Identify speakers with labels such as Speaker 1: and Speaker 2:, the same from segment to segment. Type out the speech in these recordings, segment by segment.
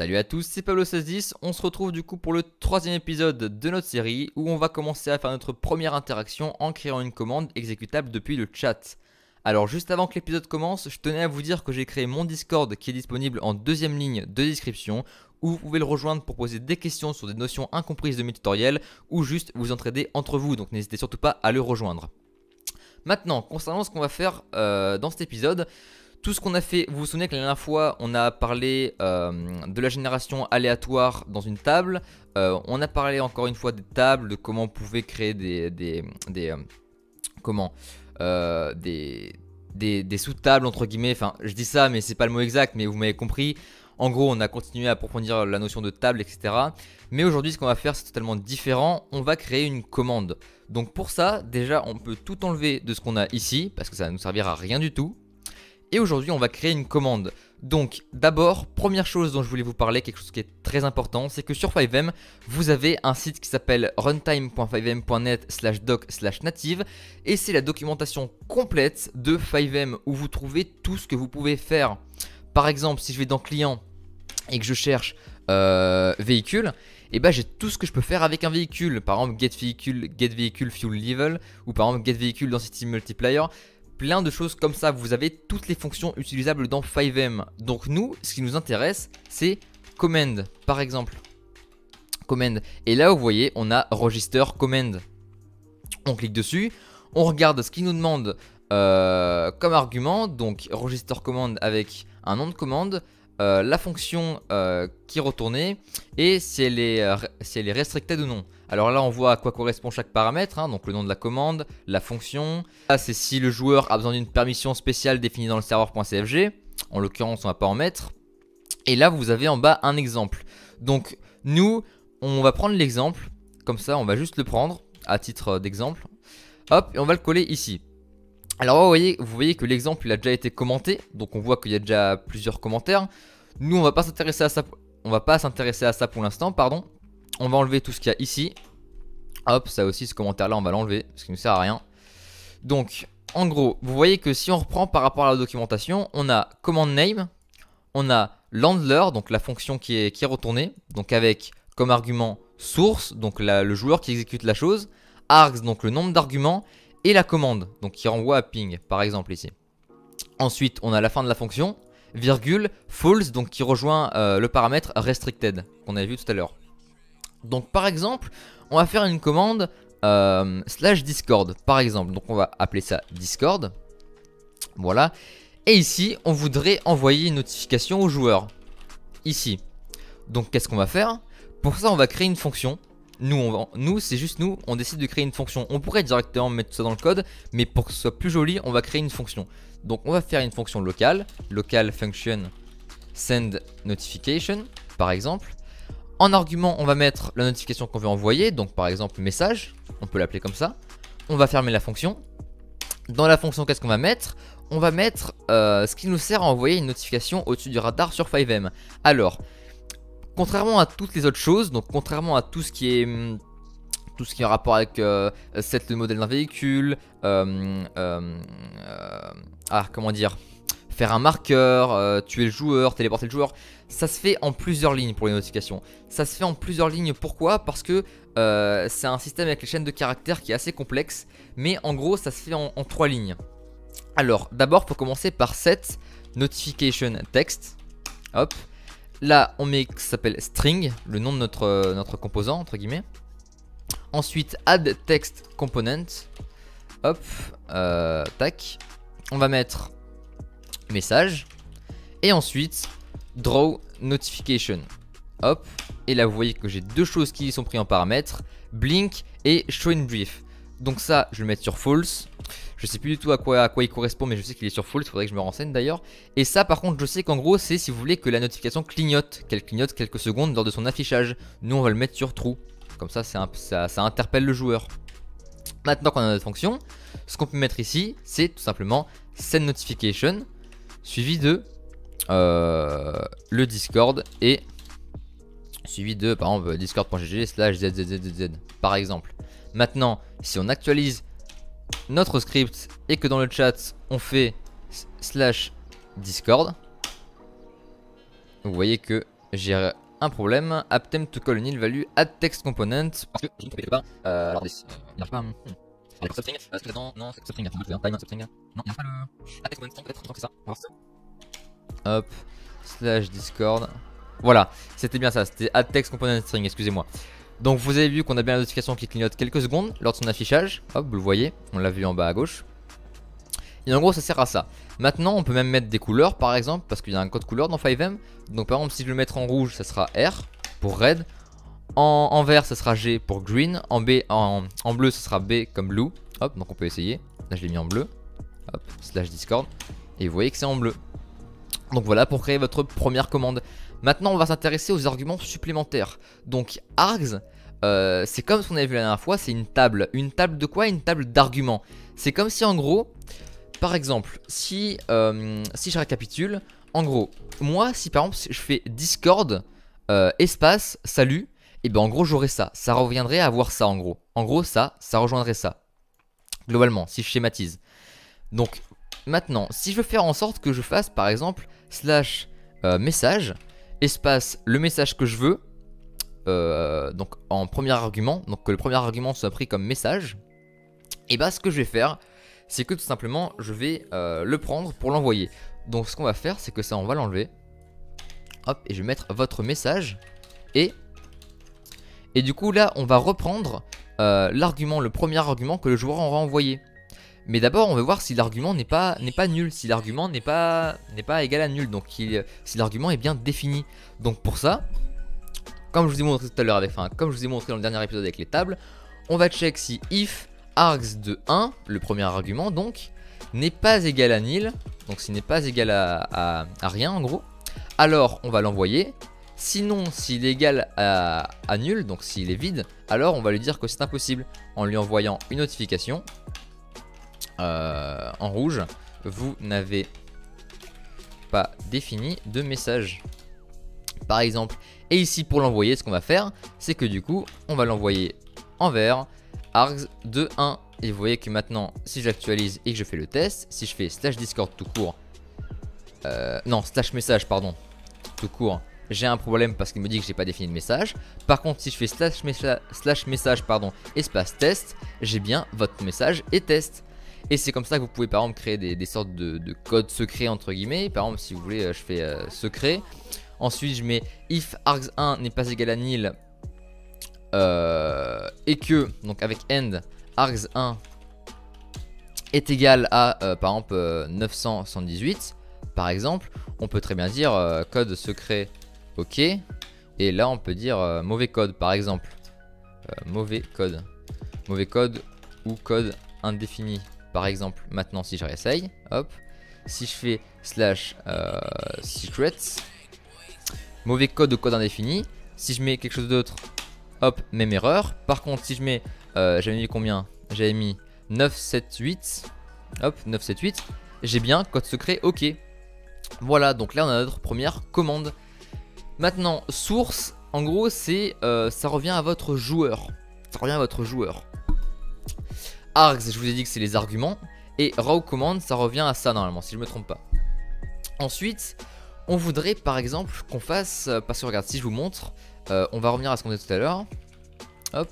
Speaker 1: Salut à tous, c'est Pablo1610, on se retrouve du coup pour le troisième épisode de notre série où on va commencer à faire notre première interaction en créant une commande exécutable depuis le chat. Alors juste avant que l'épisode commence, je tenais à vous dire que j'ai créé mon Discord qui est disponible en deuxième ligne de description où vous pouvez le rejoindre pour poser des questions sur des notions incomprises de mes tutoriels ou juste vous entraider entre vous, donc n'hésitez surtout pas à le rejoindre. Maintenant, concernant ce qu'on va faire dans cet épisode, tout ce qu'on a fait, vous vous souvenez que la dernière fois on a parlé de la génération aléatoire dans une table. On a parlé encore une fois des tables, de comment on pouvait créer des sous-tables entre guillemets. Enfin je dis ça mais c'est pas le mot exact, mais vous m'avez compris. En gros on a continué à approfondir la notion de table, etc. Mais aujourd'hui ce qu'on va faire c'est totalement différent. On va créer une commande. Donc pour ça déjà on peut tout enlever de ce qu'on a ici parce que ça ne nous servira à rien du tout. Et aujourd'hui on va créer une commande. Donc d'abord, première chose dont je voulais vous parler, quelque chose qui est très important, c'est que sur FiveM, vous avez un site qui s'appelle runtime.fivem.net/doc/native et c'est la documentation complète de FiveM où vous trouvez tout ce que vous pouvez faire. Par exemple, si je vais dans client et que je cherche véhicule, et bah j'ai tout ce que je peux faire avec un véhicule. Par exemple get vehicle fuel level ou par exemple get vehicle density multiplier. Plein de choses comme ça, vous avez toutes les fonctions utilisables dans FiveM. Donc nous, ce qui nous intéresse, c'est command, par exemple. Command. Et là, vous voyez, on a register command. On clique dessus, on regarde ce qu'il nous demande comme argument. Donc register command avec un nom de commande, la fonction qui est retournée et si elle est restricted ou non. Alors là on voit à quoi correspond chaque paramètre, hein, donc le nom de la commande, la fonction. Là c'est si le joueur a besoin d'une permission spéciale définie dans le serveur.cfg. En l'occurrence on va pas en mettre. Et là vous avez en bas un exemple. Donc nous on va prendre l'exemple, comme ça on va juste le prendre à titre d'exemple. Hop, et on va le coller ici. Alors vous voyez que l'exemple il a déjà été commenté, donc on voit qu'il y a déjà plusieurs commentaires. Nous on va pas s'intéresser à ça, pour l'instant, pardon. On va enlever tout ce qu'il y a ici. Hop, ça aussi, ce commentaire là on va l'enlever parce qu'il ne sert à rien. Donc en gros, vous voyez que si on reprend par rapport à la documentation, on a command name, on a landler, donc la fonction qui est retournée, donc avec comme argument source, donc le joueur qui exécute la chose, args, donc le nombre d'arguments, et la commande, donc qui renvoie à ping, par exemple ici. Ensuite, on a la fin de la fonction, virgule, false, donc qui rejoint le paramètre restricted, qu'on avait vu tout à l'heure. Donc par exemple, on va faire une commande /discord, par exemple. Donc on va appeler ça discord. Voilà. Et ici, on voudrait envoyer une notification au joueur. Ici. Donc qu'est-ce qu'on va faire? Pour ça, on va créer une fonction. Nous, c'est juste nous, on décide de créer une fonction. On pourrait directement mettre tout ça dans le code, mais pour que ce soit plus joli, on va créer une fonction. Donc on va faire une fonction locale, local function send notification, par exemple. En argument, on va mettre la notification qu'on veut envoyer, donc par exemple message, on peut l'appeler comme ça. On va fermer la fonction. Dans la fonction, qu'est-ce qu'on va mettre? On va mettre ce qui nous sert à envoyer une notification au-dessus du radar sur FiveM. Alors, contrairement à toutes les autres choses, donc contrairement à tout ce qui est en rapport avec set le modèle d'un véhicule, comment dire, faire un marqueur, tuer le joueur, téléporter le joueur, ça se fait en plusieurs lignes pour les notifications. Ça se fait en plusieurs lignes, pourquoi? Parce que c'est un système avec les chaînes de caractères qui est assez complexe, mais en gros ça se fait en 3 lignes. Alors d'abord il faut commencer par set notification text, hop. Là on met ce qui s'appelle string, le nom de notre composant entre guillemets. Ensuite add text component, hop, tac. On va mettre message et ensuite draw notification, hop. Et là vous voyez que j'ai deux choses qui sont prises en paramètres, blink et show in brief. Donc ça je vais le mettre sur false. Je sais plus du tout à quoi il correspond, mais je sais qu'il est sur false, il faudrait que je me renseigne d'ailleurs. Et ça par contre je sais qu'en gros c'est si vous voulez que la notification clignote, qu'elle clignote quelques secondes lors de son affichage. Nous on va le mettre sur true, comme ça ça interpelle le joueur. Maintenant qu'on a notre fonction, ce qu'on peut mettre ici c'est tout simplement send notification suivi de le Discord et suivi de par exemple discord.gg/zzzzz par exemple. Maintenant si on actualise notre script et que dans le chat on fait /discord, vous voyez que j'ai un problème. Attempt to call a nil value add text component. Parce que je ne peux pas. Alors, il n'y a pas. Alors, substring, non, c'est substring, time substring. Non, il n'y a pas le. Add text component string peut-être, donc c'est ça. On va voir ça. Hop, slash discord. Voilà, c'était bien ça, c'était add text component string, excusez-moi. Donc vous avez vu qu'on a bien la notification qui clignote quelques secondes lors de son affichage. Hop, vous le voyez, on l'a vu en bas à gauche. Et en gros ça sert à ça. Maintenant on peut même mettre des couleurs par exemple, parce qu'il y a un code couleur dans FiveM. Donc par exemple si je veux le mettre en rouge ça sera R pour red. En vert ça sera G pour green. En bleu ça sera B comme blue. Hop, donc on peut essayer. Là je l'ai mis en bleu. Hop, slash discord. Et vous voyez que c'est en bleu. Donc voilà pour créer votre première commande. Maintenant on va s'intéresser aux arguments supplémentaires. Donc args, c'est comme ce qu'on avait vu la dernière fois, c'est une table. Une table de quoi? Une table d'arguments. C'est comme si en gros, par exemple, si je récapitule, en gros, moi si par exemple je fais discord espace salut, et ben en gros j'aurais ça. Ça reviendrait à avoir ça en gros. En gros ça rejoindrait ça. Globalement, si je schématise. Donc maintenant, si je veux faire en sorte que je fasse par exemple slash message espace le message que je veux, donc en premier argument, donc que le premier argument soit pris comme message, et bah ce que je vais faire c'est que tout simplement je vais le prendre pour l'envoyer. Donc ce qu'on va faire c'est que ça on va l'enlever, hop, et je vais mettre votre message, et du coup là on va reprendre l'argument, le premier argument que le joueur aura envoyé. Mais d'abord on veut voir si l'argument n'est pas nul, si l'argument n'est pas égal à nul, donc si l'argument est bien défini. Donc pour ça, comme je vous ai montré tout à l'heure comme je vous ai montré dans le dernier épisode avec les tables, on va check si if args de 1, le premier argument donc, n'est pas égal à nil, donc s'il n'est pas égal à rien en gros, alors on va l'envoyer. Sinon s'il est égal à nul, donc s'il est vide, alors on va lui dire que c'est impossible en lui envoyant une notification. En rouge, vous n'avez pas défini de message par exemple. Et ici pour l'envoyer, ce qu'on va faire c'est que du coup on va l'envoyer en vert, args de 1. Et vous voyez que maintenant si j'actualise et que je fais le test, si je fais slash discord tout court, non slash message pardon tout court, j'ai un problème parce qu'il me dit que j'ai pas défini de message. Par contre si je fais slash message pardon espace test, j'ai bien votre message et test. Et c'est comme ça que vous pouvez par exemple créer des sortes de codes secrets entre guillemets. Par exemple si vous voulez je fais secret. Ensuite je mets if args1 n'est pas égal à nil et que donc avec end args1 est égal à par exemple 978 par exemple. On peut très bien dire code secret ok. Et là on peut dire mauvais code par exemple. Mauvais code ou code indéfini. Par exemple, maintenant si je réessaye, hop, si je fais slash secrets, mauvais code ou code indéfini, si je mets quelque chose d'autre, hop, même erreur. Par contre, si je mets, j'avais mis combien? J'avais mis 978, hop, 978, j'ai bien code secret, ok. Voilà, donc là on a notre première commande. Maintenant, source, en gros, c'est, ça revient à votre joueur. Ça revient à votre joueur. Args, je vous ai dit que c'est les arguments. Et raw command, ça revient à ça normalement, si je me trompe pas. Ensuite, on voudrait par exemple qu'on fasse, parce que regarde, si je vous montre, on va revenir à ce qu'on disait tout à l'heure. Hop,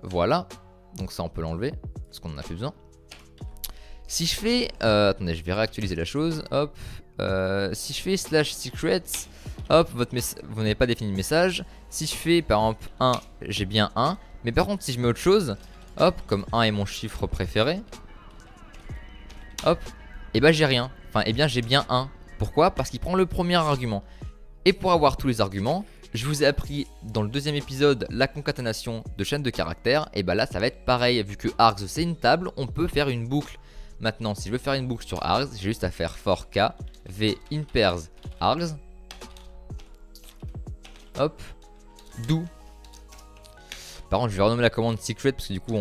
Speaker 1: voilà. Donc ça on peut l'enlever, parce qu'on en a plus besoin. Si je fais, attendez, je vais réactualiser la chose. Hop, si je fais slash secrets, hop, vous n'avez pas défini de message. Si je fais par exemple 1, j'ai bien 1. Mais par contre si je mets autre chose, hop, comme 1 est mon chiffre préféré, hop, et bah j'ai rien. Enfin, et bien j'ai bien 1. Pourquoi? Parce qu'il prend le premier argument. Et pour avoir tous les arguments, je vous ai appris dans le deuxième épisode la concaténation de chaînes de caractères. Et bah là ça va être pareil, vu que args c'est une table, on peut faire une boucle. Maintenant si je veux faire une boucle sur args, j'ai juste à faire for k v in pairs args, hop, do. Par contre je vais renommer la commande secret parce que du coup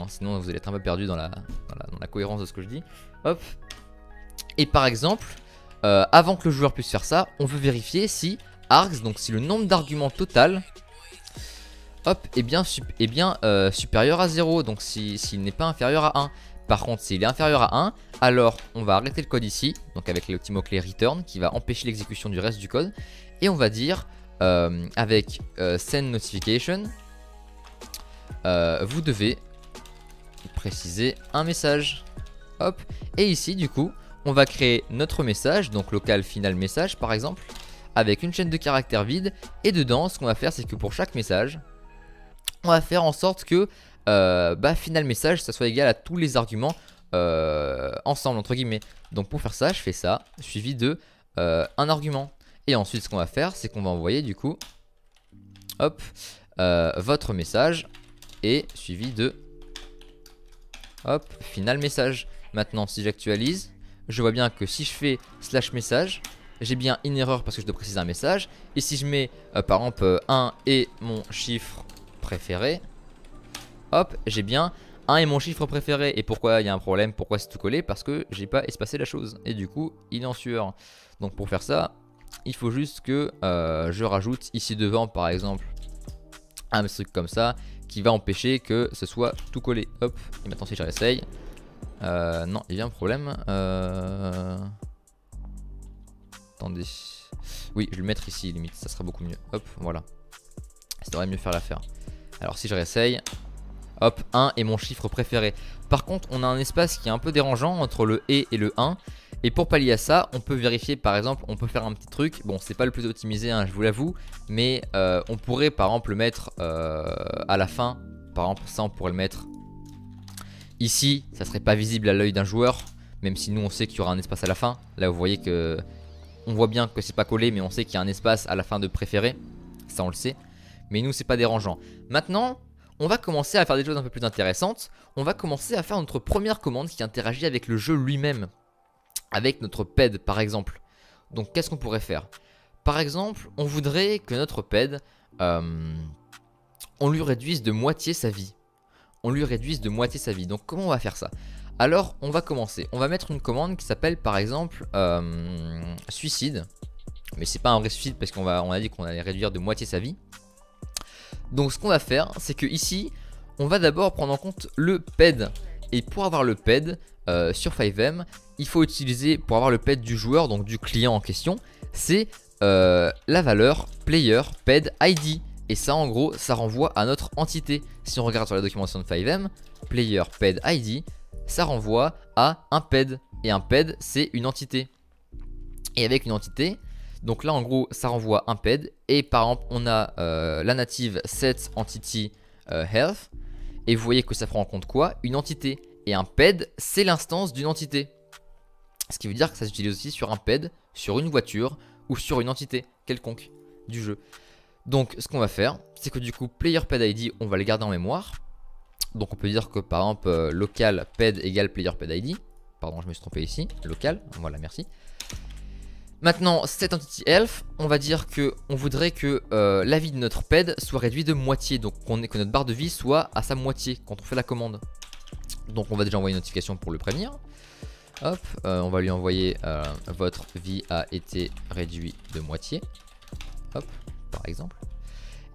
Speaker 1: sinon vous allez être un peu perdu dans la cohérence de ce que je dis. Hop. Et par exemple, avant que le joueur puisse faire ça, on veut vérifier si args, donc si le nombre d'arguments total, hop, est bien supérieur à 0. Donc s'il n'est pas inférieur à 1. Par contre s'il est inférieur à 1, alors on va arrêter le code ici, donc avec le petit mot-clé return qui va empêcher l'exécution du reste du code. Et on va dire avec send notification, vous devez préciser un message. Hop. Et ici du coup on va créer notre message, donc local final message par exemple, avec une chaîne de caractères vide. Et dedans ce qu'on va faire, c'est que pour chaque message, on va faire en sorte que final message ça soit égal à tous les arguments ensemble entre guillemets. Donc pour faire ça, je fais ça suivi de un argument. Et ensuite ce qu'on va faire, c'est qu'on va envoyer du coup hop votre message et suivi de hop final message. Maintenant si j'actualise, je vois bien que si je fais slash message, j'ai bien une erreur parce que je dois préciser un message. Et si je mets par exemple 1 et mon chiffre préféré, hop, j'ai bien 1 est mon chiffre préféré. Et pourquoi il y a un problème? Pourquoi c'est tout collé? Parce que j'ai pas espacé la chose. Et du coup, il est en sueur. Donc pour faire ça, il faut juste que je rajoute ici devant, par exemple, un truc comme ça qui va empêcher que ce soit tout collé. Hop, et maintenant si je réessaye, non, il y a un problème. Attendez. Oui, je vais le mettre ici, limite, ça sera beaucoup mieux. Hop, voilà. Ça devrait mieux faire l'affaire. Alors si je réessaye, hop, 1 est mon chiffre préféré. Par contre, on a un espace qui est un peu dérangeant entre le et le 1. Et pour pallier à ça, on peut vérifier, par exemple, on peut faire un petit truc. Bon, c'est pas le plus optimisé, hein, je vous l'avoue. Mais on pourrait, par exemple, le mettre à la fin. Par exemple, ça, on pourrait le mettre ici. Ça serait pas visible à l'œil d'un joueur. Même si nous, on sait qu'il y aura un espace à la fin. Là, vous voyez que... On voit bien que c'est pas collé, mais on sait qu'il y a un espace à la fin de préféré. Ça, on le sait. Mais nous, c'est pas dérangeant. Maintenant... on va commencer à faire des choses un peu plus intéressantes. On va commencer à faire notre première commande qui interagit avec le jeu lui-même. Avec notre ped par exemple. Donc qu'est-ce qu'on pourrait faire? Par exemple, on voudrait que notre ped, on lui réduise de moitié sa vie. On lui réduise de moitié sa vie. Donc comment on va faire ça? Alors on va commencer. On va mettre une commande qui s'appelle par exemple suicide. Mais c'est pas un vrai suicide parce qu'on a dit qu'on allait réduire de moitié sa vie. Donc ce qu'on va faire, c'est que ici, on va d'abord prendre en compte le ped. Et pour avoir le ped sur FiveM, il faut utiliser, pour avoir le ped du joueur, donc du client en question, c'est la valeur player ped ID. Et ça en gros, ça renvoie à notre entité. Si on regarde sur la documentation de FiveM, player ped ID, ça renvoie à un ped. Et un ped, c'est une entité. Et avec une entité... donc là en gros ça renvoie un ped. Et par exemple on a la native set entity health. Et vous voyez que ça prend en compte quoi? Une entité. Et un ped c'est l'instance d'une entité. Ce qui veut dire que ça s'utilise aussi sur un ped, sur une voiture ou sur une entité quelconque du jeu. Donc ce qu'on va faire, c'est que du coup player ped ID on va le garder en mémoire. Donc on peut dire que par exemple local ped égale player ped ID. Pardon, je me suis trompé ici, local, voilà merci. Maintenant, cette entity health, on va dire que on voudrait que la vie de notre ped soit réduite de moitié. Donc que notre barre de vie soit à sa moitié quand on fait la commande. Donc on va déjà envoyer une notification pour le prévenir. Hop, on va lui envoyer votre vie a été réduite de moitié. Hop, par exemple.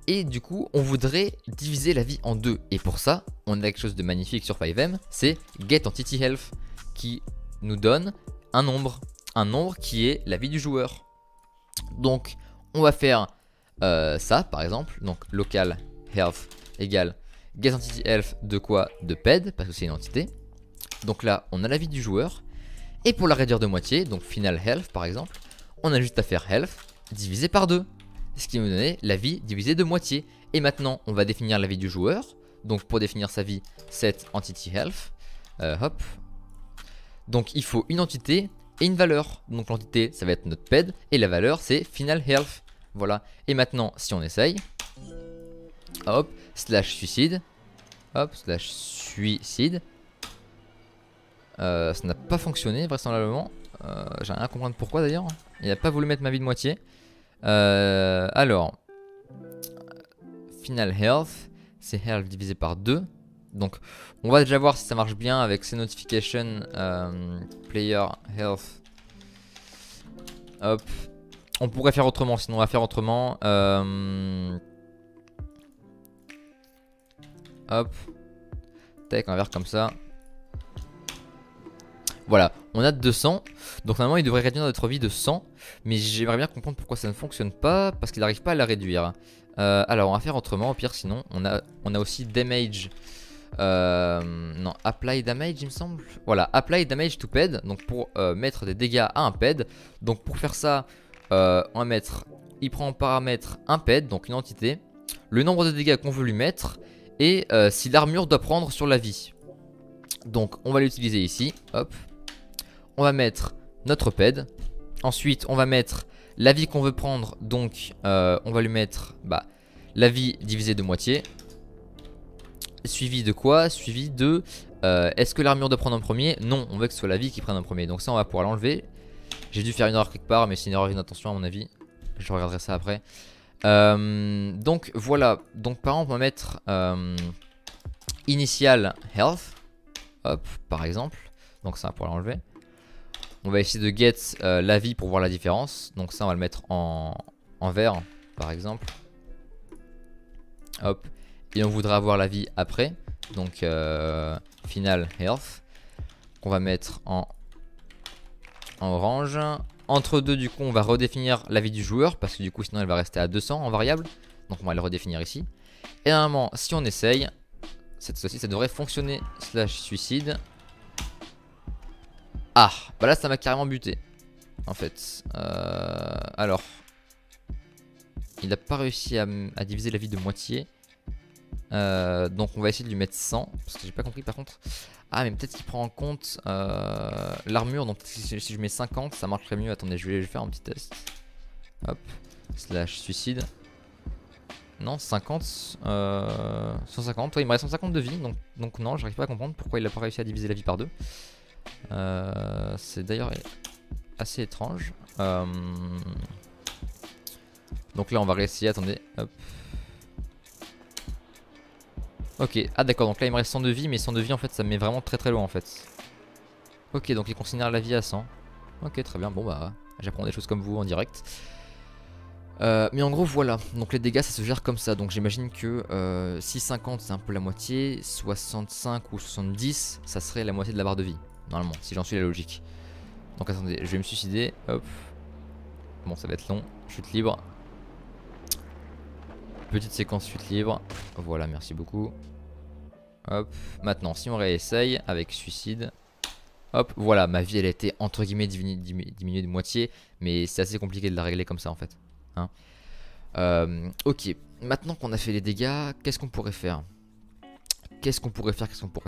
Speaker 1: Et du coup, on voudrait diviser la vie en deux. Et pour ça, on a quelque chose de magnifique sur FiveM, c'est getEntityHealth qui nous donne un nombre. Un nombre qui est la vie du joueur. Donc on va faire ça par exemple. Donc local health égale getEntityHealth de quoi? De ped, parce que c'est une entité. Donc là on a la vie du joueur. Et pour la réduire de moitié, donc final health par exemple, on a juste à faire health divisé par 2. Ce qui nous donnait la vie divisée de moitié. Et maintenant on va définir la vie du joueur. Donc pour définir sa vie, set entity health. Hop. Donc il faut une entité et une valeur. Donc l'entité ça va être notre ped et la valeur c'est final health. Voilà. Et maintenant si on essaye, hop, slash suicide, hop, slash suicide, ça n'a pas fonctionné vraisemblablement. J'ai rien à comprendre pourquoi d'ailleurs. Il n'a pas voulu mettre ma vie de moitié. Alors final health c'est health divisé par 2. Donc on va déjà voir si ça marche bien avec ces notifications player health. Hop. On pourrait faire autrement, sinon on va faire autrement. Hop. Tac, on va faire comme ça. Voilà, on a 200. Donc normalement il devrait réduire notre vie de 100. Mais j'aimerais bien comprendre pourquoi ça ne fonctionne pas. Parce qu'il n'arrive pas à la réduire. Alors on va faire autrement, au pire sinon. On a aussi damage. Non, apply damage il me semble. Voilà, apply damage to ped. Donc pour mettre des dégâts à un ped. Donc pour faire ça, on va mettre... Il prend en paramètre un ped, donc une entité. Le nombre de dégâts qu'on veut lui mettre. Et si l'armure doit prendre sur la vie. Donc on va l'utiliser ici. Hop. On va mettre notre ped. Ensuite on va mettre la vie qu'on veut prendre. Donc on va lui mettre la vie divisée de moitié. Suivi de quoi? Suivi de est-ce que l'armure doit prendre en premier? Non, on veut que ce soit la vie qui prenne en premier. Donc ça on va pouvoir l'enlever. J'ai dû faire une erreur quelque part, mais c'est une erreur d'inattention à mon avis. Je regarderai ça après. Donc voilà. Donc par exemple on va mettre initial health. Hop, par exemple. Donc ça on va pouvoir l'enlever. On va essayer de get la vie pour voir la différence. Donc ça on va le mettre en vert par exemple. Hop. Et on voudra avoir la vie après. Donc final health. Qu'on va mettre en orange. Entre deux du coup on va redéfinir la vie du joueur. Parce que du coup sinon elle va rester à 200 en variable. Donc on va le redéfinir ici. Et normalement si on essaye, cette fois-ci ça devrait fonctionner. Slash suicide. Ah bah là ça m'a carrément buté. En fait alors il n'a pas réussi à diviser la vie de moitié. Donc on va essayer de lui mettre 100. Parce que j'ai pas compris par contre. Ah mais peut-être qu'il prend en compte l'armure. Donc si je mets 50 ça marcherait mieux. Attendez je vais faire un petit test. Hop. Slash suicide. Non 50 150. Ouais, il me reste 150 de vie. Donc non j'arrive pas à comprendre pourquoi il a pas réussi à diviser la vie par deux. C'est d'ailleurs assez étrange. Donc là on va réessayer. Attendez. Hop. Ok, ah d'accord, donc là il me reste 100 de vie, mais 100 de vie en fait ça me met vraiment très très loin en fait. Ok, donc il considère la vie à 100. Ok, très bien, bon bah j'apprends des choses comme vous en direct. Mais en gros voilà, donc les dégâts ça se gère comme ça. Donc j'imagine que si 50 c'est un peu la moitié, 65 ou 70 ça serait la moitié de la barre de vie. Normalement, si j'en suis la logique. Donc attendez, je vais me suicider, hop. Bon ça va être long, chute libre. Petite séquence chute libre. Voilà, merci beaucoup. Hop. Maintenant, si on réessaye avec suicide. Hop, voilà, ma vie elle a été entre guillemets diminuée de moitié. Mais c'est assez compliqué de la régler comme ça en fait. Hein. Ok, maintenant qu'on a fait les dégâts, qu'est-ce qu'on pourrait faire? Qu'est-ce qu'on pourrait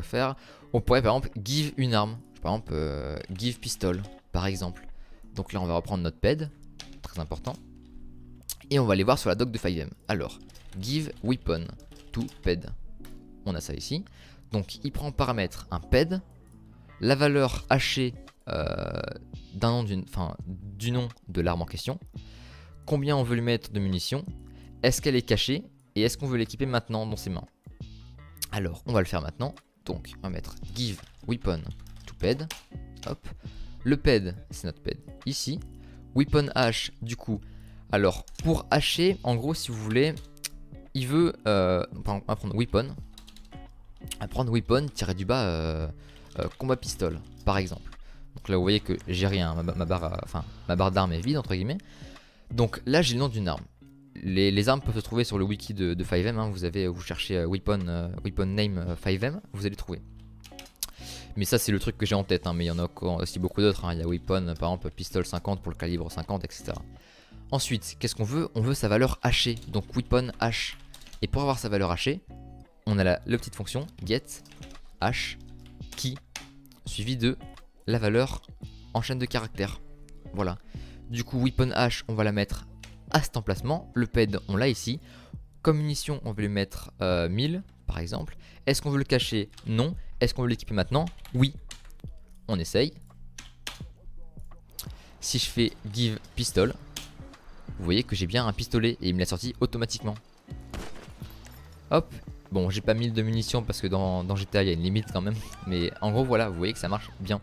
Speaker 1: faire? On pourrait par exemple give une arme. Par exemple, give pistol, par exemple. Donc là, on va reprendre notre ped. Très important. Et on va aller voir sur la doc de 5M. Alors, give weapon to ped. On a ça ici. Donc, il prend en paramètre un ped, la valeur hachée du nom de l'arme en question, combien on veut lui mettre de munitions, est-ce qu'elle est cachée, et est-ce qu'on veut l'équiper maintenant dans ses mains. Alors, on va le faire maintenant. Donc, on va mettre give weapon to ped. Hop. Le ped, c'est notre ped ici. Weapon hash, du coup. Alors, pour hacher, en gros, si vous voulez, il veut. On va prendre weapon. On va prendre weapon, tirer du bas, combat pistol, par exemple. Donc là, vous voyez que j'ai rien. Ma barre d'armes est vide, entre guillemets. Donc là, j'ai le nom d'une arme. Les armes peuvent se trouver sur le wiki de 5M. Hein. Vous cherchez weapon name 5M, vous allez trouver. Mais ça, c'est le truc que j'ai en tête. Hein. Mais il y en a aussi beaucoup d'autres. Hein. Il y a weapon, par exemple, pistol 50 pour le calibre 50, etc. Ensuite, qu'est-ce qu'on veut? On veut sa valeur hachée, donc weapon hash. Et pour avoir sa valeur hachée, on a la petite fonction get hash key, suivi de la valeur en chaîne de caractères. Voilà. Du coup, weapon hash, on va la mettre à cet emplacement. Le ped, on l'a ici. Comme munition, on veut lui mettre 1000, par exemple. Est-ce qu'on veut le cacher? Non. Est-ce qu'on veut l'équiper maintenant? Oui. On essaye. Si je fais give pistol, vous voyez que j'ai bien un pistolet et il me l'a sorti automatiquement. Hop. Bon, j'ai pas 1000 de munitions parce que dans GTA il y a une limite quand même. Mais en gros, voilà, vous voyez que ça marche bien.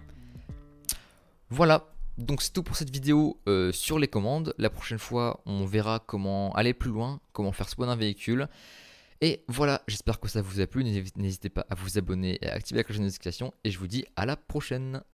Speaker 1: Voilà. Donc c'est tout pour cette vidéo sur les commandes. La prochaine fois, on verra comment aller plus loin, comment faire spawn un véhicule. Et voilà, j'espère que ça vous a plu. N'hésitez pas à vous abonner et à activer la cloche de notification. Et je vous dis à la prochaine.